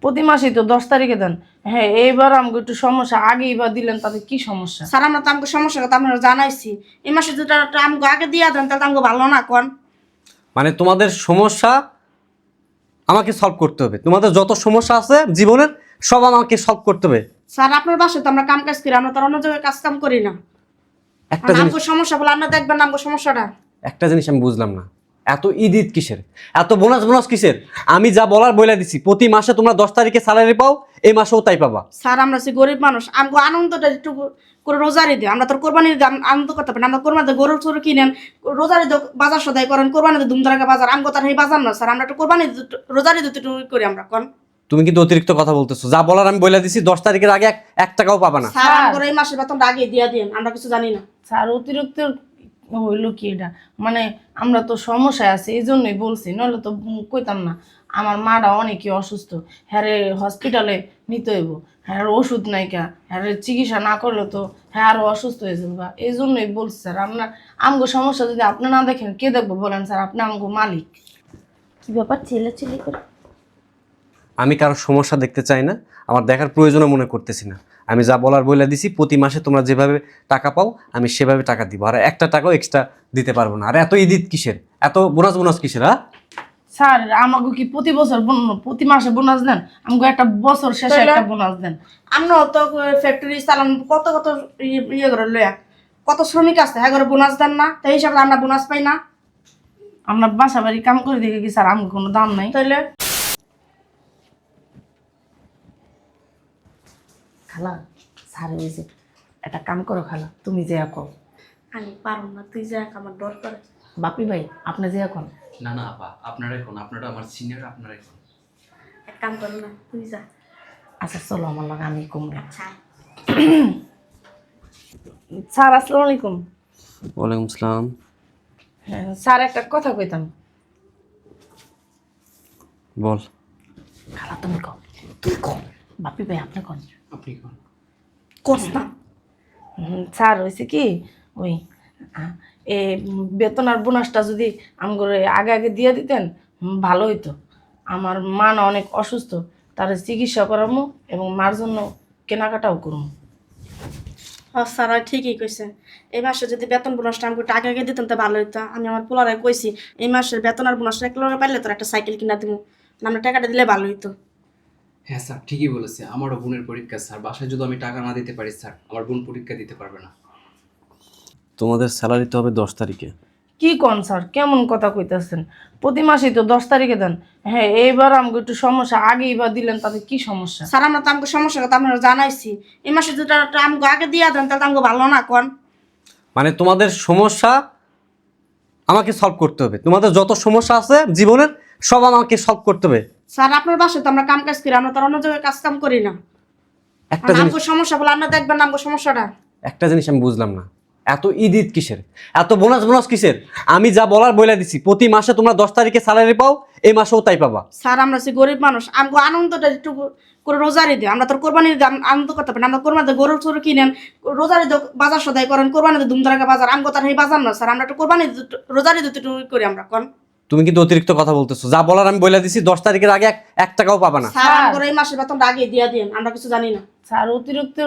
প্রতি মাসেই তো 10 তারিখে দেন। হ্যাঁ, এইবার আমাকে একটু সমস্যা, আগেই বা দিলেন তাতে কি সমস্যা? স্যার আমরা তো আমাকে সমস্যার কথা আপনারা জানাইছি। এই মাসে যদি আমাকে আগে দিয়ে দেন তাহলে তো আমাকে ভালো না কোন। মানে তোমাদের সমস্যা আমাকে সলভ করতে হবে, তোমাদের যত সমস্যা আছে জীবনের সব আমাকে সলভ করতে হবে। স্যার আপনার বাসায় তো আমরা কাম কাজ করি, আমরা তো আর অন্য জায়গায় কাজ কাম করি না। একটা জিনিস আমাকে সমস্যা বলে আপনারা দেখবেন না আমাকে সমস্যাটা। একটা জিনিস আমি বুঝলাম না, এত ঈদ ঈদ কিসের, এত বোনাস বোনাস কিসের? আমি যা বলার বলে দিছি, প্রতি মাসে তোমরা 10 তারিখে স্যালারি পাও, এই মাসেও তাই পাবা। স্যার আমরা সে গরিব মানুষ, আমাকে আনন্দটা একটু করে রোজারি দিই। আমরা তো কোরবানি দিই আনন্দ করতে পারি না। আমরা কোরবানিতে গরু চরু কিনেন, রোজারি দিও বাজার সদাই করেন, কোরবানিতে ধুমধারাকা বাজার, আমাকে তার এই বাজার না স্যার। আমরা একটু কোরবানি রোজারি দিতে একটু করি আমরা কোন। তুমি কিন্তু অতিরিক্ত কথা বলতেছো, যা বলার আমি বলে দিছি, 10 তারিখের আগে এক টাকাও পাবা না। স্যার আমাকে এই মাসের বেতনটা আগে দিয়ে দিন, আমরা কিছু জানি না। স্যার অতিরিক্ত হইলো কি এটা? মানে আমরা তো সমস্যায় আছি, এই জন্যই বলছি, নইলে তো কইতাম না। আমার মাটা অনেকই অসুস্থ, হ্যাঁ হসপিটালে নিতে হইব, হ্যাঁ ওষুধ নাইকা, হ্যাঁ চিকিৎসা না করলে তো হ্যাঁ আরো অসুস্থ হয়ে যাবো। এই জন্যই বলছি স্যার, আপনার আমগো সমস্যা যদি আপনি না দেখেন কে দেখবো বলেন স্যার? আপনি আমগো মালিক। কি ব্যাপার চিল্লাচিল্লি করে? আমি কারো সমস্যা দেখতে চাই না, আমার দেখার প্রয়োজনও মনে করতেছি না। আমি যা বলার বলে দিছি, প্রতি মাসে তোমরা যেভাবে টাকা পাও আমি সেভাবে টাকা দিব, আর একটা টাকাও এক্সট্রা দিতে পারবো না। আর এত ঈদ ঈদ কিসের, এত বোনাস বোনাস কিসের? হ্যাঁ স্যার আমাকে কি প্রতি বছর প্রতি মাসে বোনাস দেন? আমাকে একটা বছর শেষে একটা বোনাস দেন। আমরাও তো ফ্যাক্টরি চালান, কত কত ইয়ে করে লয়া, কত শ্রমিক আছে, হ্যাঁ করে বোনাস দেন না? তাই হিসাবে আমরা বোনাস পাই না। আমরা বাসা বাড়ি কাম করে দেখে কি স্যার আমাকে কোনো দাম নাই? তাইলে খালা, স্যার ওই যে একটা কাম করো খালা, তুমি যে কও। আমি পারব না, তুই যা, আমার ডর করে। বাপি ভাই আপনি যে এখন। না না আপা, আপনারা এখন, আপনারা আমার সিনিয়র, আপনারা এখন। এক কাম করো না, তুই যা। আচ্ছা চলো আমার লাগে, আমি কমবে। আচ্ছা স্যার আসসালামু আলাইকুম। ওয়ালাইকুম আসসালাম। হ্যাঁ স্যার একটা কথা কইতাম। বল। খালা তুমি কও। তুই কও। বাপি ভাই আপনি কন। আপনি কোন? করস না। স্যার হয়েছে কি, ওই এ বেতন আর বোনাসটা যদি আমগরে আগে আগে দিয়ে দিতেন ভালো হইতো। আমার মা না অনেক অসুস্থ, তার চিকিৎসা করামো এবং মার জন্য কেনাকাটাও করবো। স্যার হয় ঠিকই কইছে। এই মাসে যদি বেতন বোনাসটা আমাকে টাকা আগে দিতেন তো ভালো হইতো। আমি আমার পোলারে কইছি এই মাসের বেতন আর বোনাসটা এক লগে পাইলে তোর একটা সাইকেল কিনা দিব, আমরা টাকাটা দিলে ভালো হইতো। হ্যাঁ স্যার ঠিকই বলেছে, আমারও বোনের পরীক্ষা স্যার। বাসায় যদি আমি টাকা না দিতে পারি স্যার, আমার বোন পরীক্ষা দিতে পারবে না। তোমাদের স্যালারি তো হবে 10 তারিখে। কি কন স্যার, কেমন কথা কইতেছেন? প্রতি মাসেই তো 10 তারিখে দেন। হ্যাঁ এইবার আমাকে একটু সমস্যা, আগেই বা দিলেন তাতে কি সমস্যা? স্যার আমরা তো আমাকে সমস্যার কথা আপনারা জানাইছি। এই মাসে যদি আমাকে আগে দিয়ে দেন তাহলে তো আমাকে ভালো না কোন। মানে তোমাদের সমস্যা আমাকে সলভ করতে হবে, তোমাদের যত সমস্যা আছে জীবনের সব আমাকে সলভ করতে হবে। স্যার আপনার বাসায় তো আমরা কাম কাজ করি, আমরা তো আর অন্য জায়গায় কাজ কাম করি না। একটা জিনিস আমাকে সমস্যা বলে আপনারা দেখবেন না আমাকে সমস্যাটা। একটা জিনিস আমি বুঝলাম না, এত ঈদ ঈদ কিসের, এত বোনাস বোনাস কিসের? আমি যা বলার বলে দিছি, প্রতি মাসে তোমরা 10 তারিখে স্যালারি পাও, এই মাসেও তাই পাবা। স্যার আমরা সে গরিব মানুষ, আমাকে আনন্দটা একটু করে রোজারি দিই। আমরা তো কোরবানি দিই আনন্দ করতে পারি না। আমরা কোরবানিতে গরু চরু কিনেন, রোজারি দিও বাজার সদাই করেন, কোরবানিতে ধুমধারাকা বাজার, আমাকে তার এই বাজার না স্যার। আমরা একটু কোরবানি রোজারি দিতে একটু করি আমরা কোন। তুমি কিন্তু অতিরিক্ত কথা বলতেছো, যা বলার আমি বলে দিছি, 10 তারিখের আগে এক টাকাও পাবা না। স্যার আমাকে এই মাসের বেতনটা আগে দিয়ে দিন, আমরা কিছু জানি না। স্যার অতিরিক্ত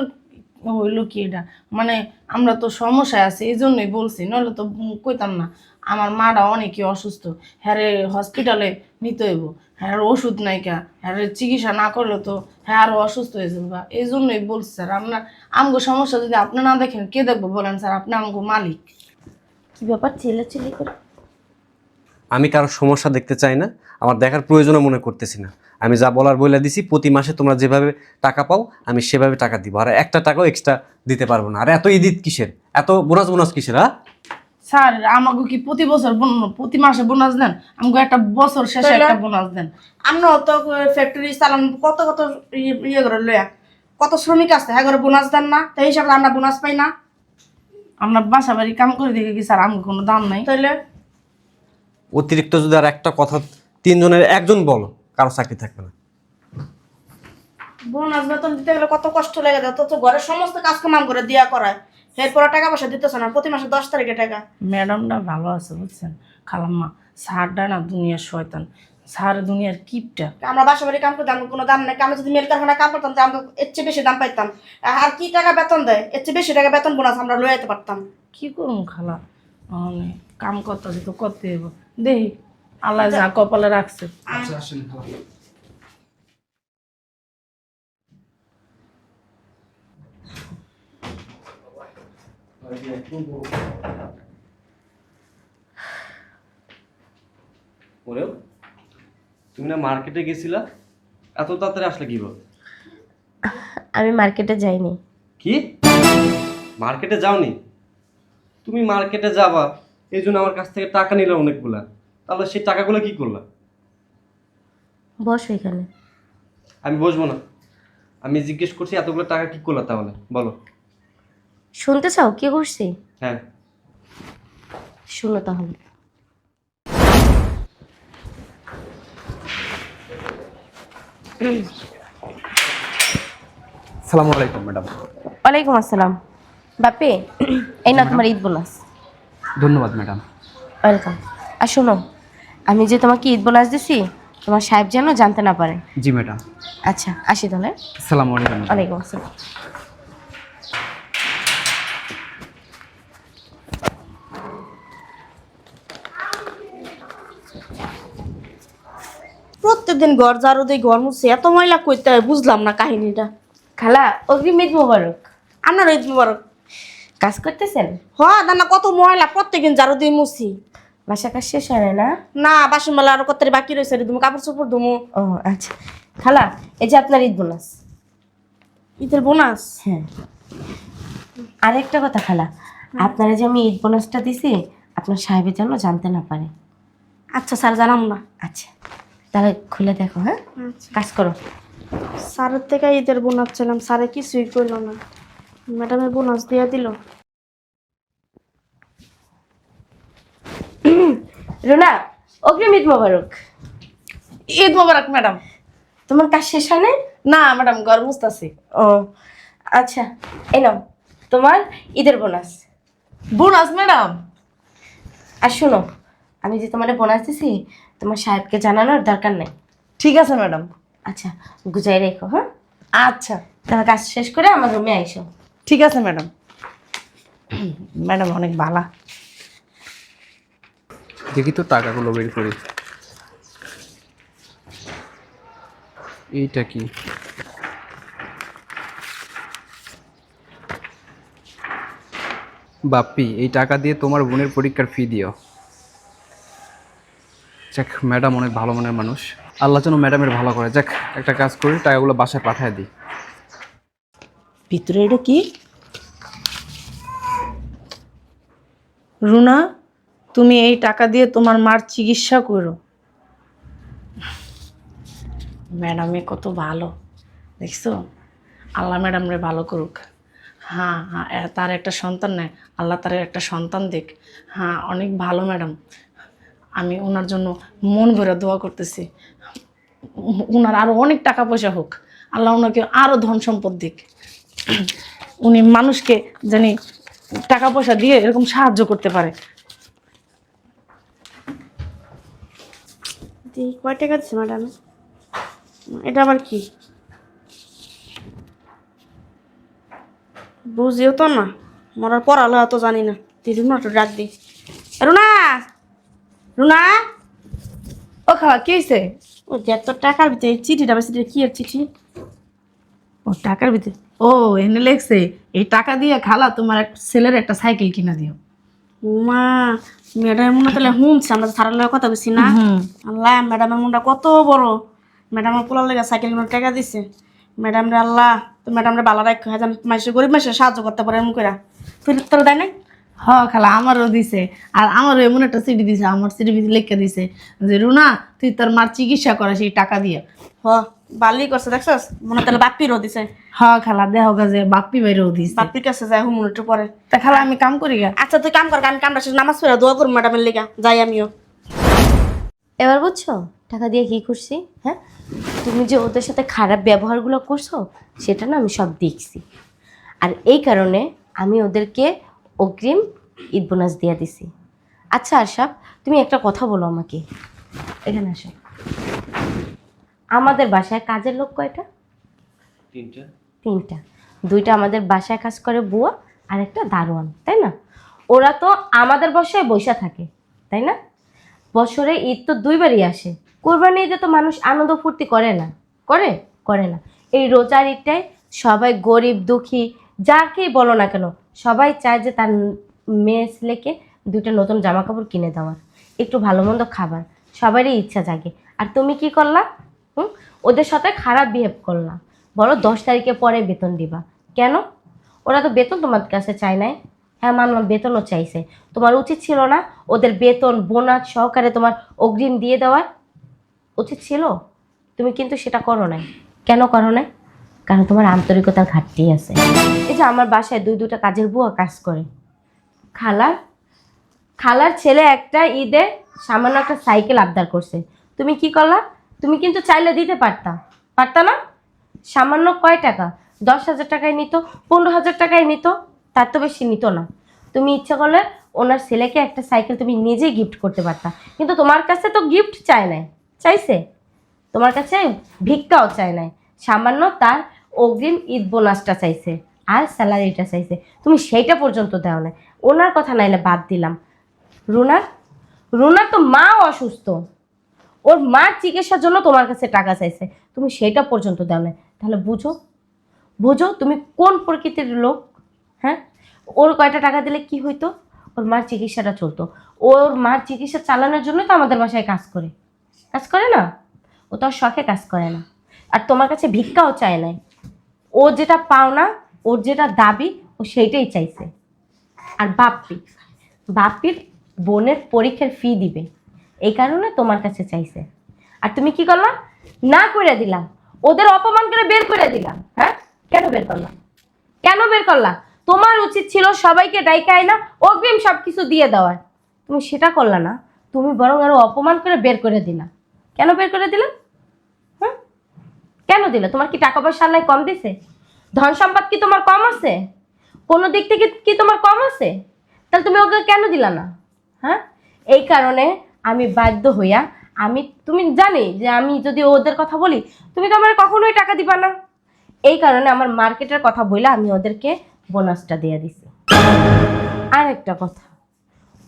হইলো কি এটা? মানে আমরা তো সমস্যায় আছি, এই জন্যই বলছি, নইলে তো কইতাম না। আমার মাটা অনেকই অসুস্থ, হ্যাঁ হসপিটালে নিতে হইব, হ্যাঁ ওষুধ নাইকা, হ্যাঁ চিকিৎসা না করলে তো হ্যাঁ আরো অসুস্থ হয়ে যাবো। এই জন্যই বলছি স্যার, আপনার আমগো সমস্যা যদি আপনি না দেখেন কে দেখবো বলেন স্যার? আপনি আমগো মালিক। কি ব্যাপার চিল্লাচিল্লি করে? আমি কারো সমস্যা দেখতে চাই না, আমার দেখার প্রয়োজনও মনে করতেছি না। আমি যা বলার বলে দিছি, প্রতি মাসে তোমরা যেভাবে টাকা পাও আমি সেভাবে টাকা দিব, আর একটা টাকাও এক্সট্রা দিতে পারবো না। আর এত ঈদ ঈদ কিসের, এত বোনাস বোনাস কিসের? হ্যাঁ স্যার আমাকে কি প্রতি বছর প্রতি মাসে বোনাস দেন? আমাকে একটা বছর শেষে একটা বোনাস দেন। আমরাও তো ফ্যাক্টরি চালান, কত কত ইয়ে করে লয়া, কত শ্রমিক আছে, হ্যাঁ করে বোনাস দেন না? তাই হিসাবে আমরা বোনাস পাই না। আমরা বাসা বাড়ি কাম করে দেখে কি স্যার আমাকে কোনো দাম নাই? তাইলে অতিরিক্ত যদি আর একটা কথা তিনজনের একজন বলো, কারো চাকরি থাকবে না। বোনাস বেতন দিতে গেলে কত কষ্ট লেগে যায়, তো ঘরের সমস্ত কাজ কাম করে দিয়া করায়, এরপর টাকা পয়সা দিতেছ না, প্রতি মাসে 10 তারিখে টাকা। ম্যাডামটা ভালো আছে বুঝছেন খালাম্মা, স্যারটা না দুনিয়ার শয়তান। সারা দুনিয়ার কিপটা। আমরা বাসা বাড়ি কাম করতাম, কোনো দাম নাই। আমরা যদি মেল কারখানায় কাম করতাম, আমরা এর চেয়ে বেশি দাম পাইতাম। আর কি টাকা বেতন দেয়, এর চেয়ে বেশি টাকা বেতন বোনাস আমরা লয়ে যেতে পারতাম। কি করুন খালা, কাম করতে তো করতে হইব। দেখি আল্লাহ যা কপালে রাখছে। আচ্ছা আসেন খালা। ওরেও তুমি না মার্কেটে গেছিলা, এত তাড়াতাড়ি আসলে কি বল? আমি মার্কেটে যাইনি। কি মার্কেটে যাওনি? তুমি মার্কেটে যাবা এই জন্য আমার কাছ থেকে টাকা নিলে অনেকগুলা, তাহলে সেই টাকাগুলো কি করলা? বসো এখানে। আমি বসবো না, আমি জিজ্ঞেস করছি এতগুলো টাকা কি করলা তাহলে বলো। শুনতে চাও কি করছি? হ্যাঁ শুনো তাহলে। আসসালামু আলাইকুম ম্যাডাম। ওয়ালাইকুম আসসালাম। বাপি, এই না তোমার ঈদ বোনাস। ধন্যবাদ ম্যাডাম। ওয়েলকাম। আর শোনো, আমি যে তোমাকে ঈদ বোনাস দিছি তোমার সাহেব যেন জানতে না পারে। জি ম্যাডাম। আচ্ছা আসি তাহলে। আসসালামু আলাইকুম। ওয়ালাইকুম আসসালাম। প্রত্যেকদিন ঘর ঝাড়ু দিই, ঘর মুছে, এত ময়লা কইতে হয় বুঝলাম না কাহিনীটা। খালা, অগ্রিম ঈদ মোবারক। আপনার ঈদ মুবারক। কাজ করতেছেন? দানা কত ময়লা, প্রত্যেকদিন ঝাড়ু দিয়ে মুছি। বাসা কাজ শেষ হয় না? না, বাসন মেলা আরো কত বাকি রয়েছে, তুমি কাপড় চোপড় ধুমু। ও আচ্ছা। খালা, এই যে আপনার ঈদ বোনাস। ঈদের বোনাস? হ্যাঁ। আরেকটা কথা খালা, আপনারা যে আমি ঈদ বোনাসটা দিছি আপনার সাহেবের জন্য জানতে না পারে। আচ্ছা স্যার, জানাম না। আচ্ছা তাহলে খুলে দেখো। হ্যাঁ, আচ্ছা। কাজ করো। স্যারের থেকে ঈদের বোনাস ছিলাম, স্যারে কিছুই করলো না, ম্যাডামের বোনাস দিয়ে দিল। রুনা, অগ্রিম ঈদ মোবারক। ঈদ মোবারক ম্যাডাম। তোমার কাজ শেষ হয় নাই? না ম্যাডাম, ঘর মুছতাছি। ও আচ্ছা, এই নাও তোমার ঈদের বোনাস। Bonus madam? আর শোনো, আমি যে তোমার বোনাস দিছি তোমার সাহেবকে জানানোর দরকার নেই। ঠিক আছে ম্যাডাম। আচ্ছা, গুজাই রেখো। হ্যাঁ আচ্ছা তোমার কাজ শেষ করে আমার রুমে আইসো। ঠিক আছে ম্যাডাম। ম্যাডাম অনেক ভালো। দেখি তো টাকাগুলো বের করি। এইটা কি? বাপ্পি, এই টাকা দিয়ে তোমার বোনের পরীক্ষার ফি দিও। যাক, ম্যাডাম অনেক ভালো মনের মানুষ, আল্লাহ যেন ম্যাডামের ভালো করে। যাক, একটা কাজ করি, টাকাগুলো বাসায় পাঠিয়ে দিই। ভিতরে এটা কি? রুনা, তুমি এই টাকা দিয়ে তোমার মার চিকিৎসা করো। ম্যাডামে কত ভালো দেখছো। আল্লাহ ম্যাডামরে ভালো করুক। হ্যাঁ হ্যাঁ, তার একটা সন্তান নেয়, আল্লাহ তার একটা সন্তান দেখ। হ্যাঁ, অনেক ভালো ম্যাডাম। আমি ওনার জন্য মন ভরে দোয়া করতেছি। ওনার আরও অনেক টাকা পয়সা হোক, আল্লাহ ওনাকে আরও ধন সম্পদ দিক। উনি মানুষকে জানি টাকা পয়সা দিয়ে এরকম সাহায্য করতে পারে। কয় টাকা দিচ্ছে ম্যাডাম? এটা আবার কি? বুঝিও তো না, মরার পড়ালো তো জানি না। তুই রুনা তো ডাক দি। রুনা, রুনা। ও খাওয়া কি হয়েছে? ও যে এত টাকার ভিতরে চিঠিটা বেশি, কি এর চিঠি? ও টাকার ভিতরে, ও এনে লেখছে এই টাকা দিয়ে খালা তোমার এক ছেলের একটা সাইকেল কিনা দিও। মা, ম্যাডামের মনে তাহলে শুনছি, আমরা সারার লগে কথা বলছি না। আল্লাহ, ম্যাডামের মনটা কত বড়। ম্যাডামের পোলার লেগে সাইকেল কিনে টাকা দিছে। ম্যাডাম রে আল্লাহ, তো ম্যাডাম রে ভালো রাখো। হ্যাঁ, মানুষের গরিব মানুষের সাহায্য করতে পারে এমন করে। তুই তোর দেয় নাই? হ খালা, আমারও দিছে। আর আমারও এমন একটা সিডি দিছে, আমার সিডি লেখা দিছে যে রুনা তুই তোর মার চিকিৎসা করা সেই টাকা দিয়ে। হ, বালি করছে দেখছস, মনে তাহলে বাপ্পিরও দিছে। হ খালা, দেহ গাছে বাপ্পি বাইরেও দিছে। বাপ্পির কাছে যায় হুম একটু পরে। তা খালা আমি কাম করি গা। আচ্ছা তুই কাম কর, আমি কামটা শেষ নামাজ পড়ে দোয়া করবো ম্যাডামের লেগা, যাই আমিও। এবার বুঝছো টাকা দিয়ে কি করছি? হ্যাঁ, তুমি যে ওদের সাথে খারাপ ব্যবহারগুলো করছো সেটা না আমি সব দেখছি। আর এই কারণে আমি ওদেরকে অগ্রিম ঈদ বোনাস দিয়ে দিছি। আচ্ছা আশরাফ, তুমি একটা কথা বলো আমাকে। এখানে আসো। আমাদের বাসায় কাজের লোক কয়টা? 3টা। 3টা। 2টা আমাদের বাসায় কাজ করে বুয়া, আর একটা দারোয়ান, তাই না? ওরা তো আমাদের বাসায় বসে থাকে, তাই না? বছরে ঈদ তো 2বারই আসে। কোরবানি ঈদে তো মানুষ আনন্দ ফুর্তি করে না, করে? করে না। এই রোজার ঈদটাই সবাই গরিব দুঃখী যাকেই বলো না কেন, সবাই চায় যে তার মেয়ে ছেলেকে 2টা নতুন জামা কাপড় কিনে দেওয়ার, একটু ভালো মন্দ খাবার, সবারই ইচ্ছা জাগে। আর তুমি কি করলা? ওদের সাথে খারাপ বিহেভ করলা। বলো 10 তারিখে পরে বেতন দিবা। কেন? ওরা তো বেতন তোমার কাছে চায় নাই। হ্যাঁ মানলাম, বেতনও চাইছে। তোমার উচিত ছিল না ওদের বেতন বোনাস সহকারে তোমার অগ্রিম দিয়ে দেওয়ার? উচিত ছিল। তুমি কিন্তু সেটা করো নাই। কেন করো নাই? কারণ তোমার আন্তরিকতার ঘাটতি আছে। এই যে আমার বাসায় 2টা কাজের বুয়া কাজ করে। খালার খালার ছেলে একটা ঈদে সামান্য একটা সাইকেল আবদার করছে। তুমি কি করলা? তুমি কিন্তু চাইলে দিতে পারতা না? সামান্য কয় টাকা? 10,000 টাকায় নিত, 15,000 টাকায় নিত, তার তো বেশি নিত না। তুমি ইচ্ছা করলে ওনার ছেলেকে একটা সাইকেল তুমি নিজেই গিফট করতে পারতা, কিন্তু তোমার কাছে তো গিফট চায় নাই। চাইছে? তোমার কাছে ভিক্ষাও চায় নাই, সামান্য তার অগ্রিম ঈদ বোনাসটা চাইছে আর স্যালারিটা চাইছে। তুমি সেইটা পর্যন্ত দাও না। ওনার কথা নাইলে বাদ দিলাম, রুনার রুনার তো মাও অসুস্থ, ওর মার চিকিৎসার জন্য তোমার কাছে টাকা চাইছে, তুমি সেটা পর্যন্ত দাও না। তাহলে বুঝো, বুঝো তুমি কোন প্রকৃতির লোক। হ্যাঁ, ওর কয়টা টাকা দিলে কি হইতো? ওর মার চিকিৎসাটা চলতো। ওর মার চিকিৎসা চালানোর জন্য তো আমাদের বাসায় কাজ করে। কাজ করে না? ও তো আর শখে কাজ করে না। আর তোমার কাছে ভিক্ষাও চায় নাই। ও যেটা পাওনা, ওর যেটা দাবি, ও সেইটাই চাইছে। আর বাপির বোনের পরীক্ষার ফি দিবে, এই কারণে তোমার কাছে চাইছে। আর তুমি কি করলা? না করে দিলাম, ওদের অপমান করে বের করে দিলাম। হ্যাঁ, কেন বের করলাম? কেন বের করলা? তোমার উচিত ছিল সবাইকে ডাইকায় না অগ্রিম সব কিছু দিয়ে দেওয়ার। তুমি সেটা করলা না, তুমি বরং আরো অপমান করে বের করে দিলা। কেন বের করে দিলা? হ্যাঁ, কেন দিলা? তোমার কি টাকা পয়সা আল্লাহ কম দিছে? ধন সম্পদ কি তোমার কম আছে? কোনো দিক থেকে কি তোমার কম আছে? তাহলে তুমি ওকে কেন দিলা না? হ্যাঁ, এই কারণে আমি বাধ্য হইয়া, তুমি জানি যে আমি যদি ওদের কথা বলি তুমি তো আমার কখনোই টাকা দিবা না। এই কারণে আমার মার্কেটের কথা বইলা আমি ওদেরকে বোনাসটা দিয়ে দিছি। আর একটা কথা,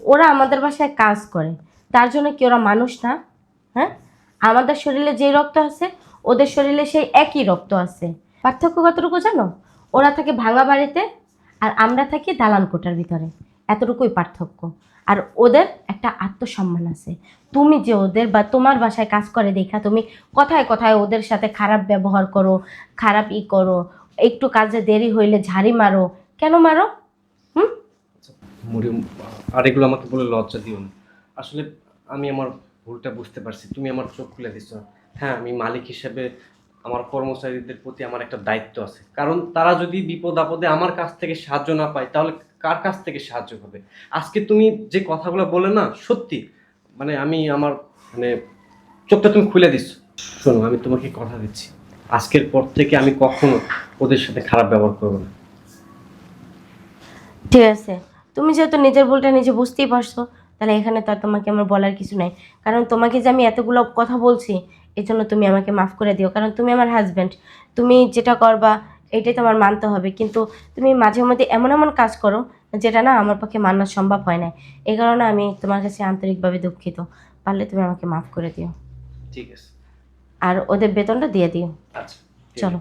ওরা আমাদের বাসায় কাজ করে, তার জন্য কি ওরা মানুষ না? হ্যাঁ, আমাদের শরীরে যে রক্ত আছে ওদের শরীরে সেই একই রক্ত আছে। পার্থক্য কতটুকু জানো? ওরা থাকে ভাঙা বাড়িতে আর আমরা থাকি দালান কোঠার ভিতরে, এতটুকুই পার্থক্য। আর ওদের একটা আত্মসম্মান আছে। তুমি যে ওদের বা তোমার বাসায় কাজ করে দেখা তুমি কথায় কথায় ওদের সাথে খারাপ ব্যবহার করো, খারাপ করো, একটু কাজে দেরি হইলে ঝাড়ি মারো। কেন মারো? হুম? মরিয়ম, আর এগুলো আমাকে বলে লজ্জা দিও না। আসলে আমি আমার ভুলটা বুঝতে পারছি, তুমি আমার চোখ খুলে দিছো। হ্যাঁ, আমি মালিক হিসেবে আমার কর্মচারীদের প্রতি আমার একটা দায়িত্ব আছে, কারণ তারা যদি বিপদ আপদে আমার কাছ থেকে সাহায্য না পায় তাহলে কার কাছ থেকে সাহায্য হবে? আজকে তুমি যে কথাগুলো বলে না, সত্যি মানে আমি আমার মানে চোখটা তুমি খুলে দিচ্ছ। শোনো, আমি তোমাকে কথা দিচ্ছি, আজকের পর থেকে আমি কখনো ওদের সাথে খারাপ ব্যবহার করবো না। ঠিক আছে, তুমি যেহেতু নিজের ভুলটা নিজে বুঝতেই পারছো, তাহলে এখানে তো আর তোমাকে আমার বলার কিছু নাই। কারণ তোমাকে যে আমি এতগুলো কথা বলছি এই জন্য তুমি আমাকে মাফ করে দিও, কারণ তুমি আমার হাজব্যান্ড। তুমি যেটা করবা এটাই তোমার মানতে হবে, কিন্তু তুমি মাঝে মধ্যে এমন এমন কাজ করো যেটা না আমার পক্ষে মানা সম্ভব হয় না। এই কারণে আমি তোমার কাছে আন্তরিকভাবে দুঃখিত। পারলে তুমি আমাকে মাফ করে দিও, ঠিক আছে। আর ওদের বেতনটা দিয়ে দিও। আচ্ছা, ঠিক আছে। চলো।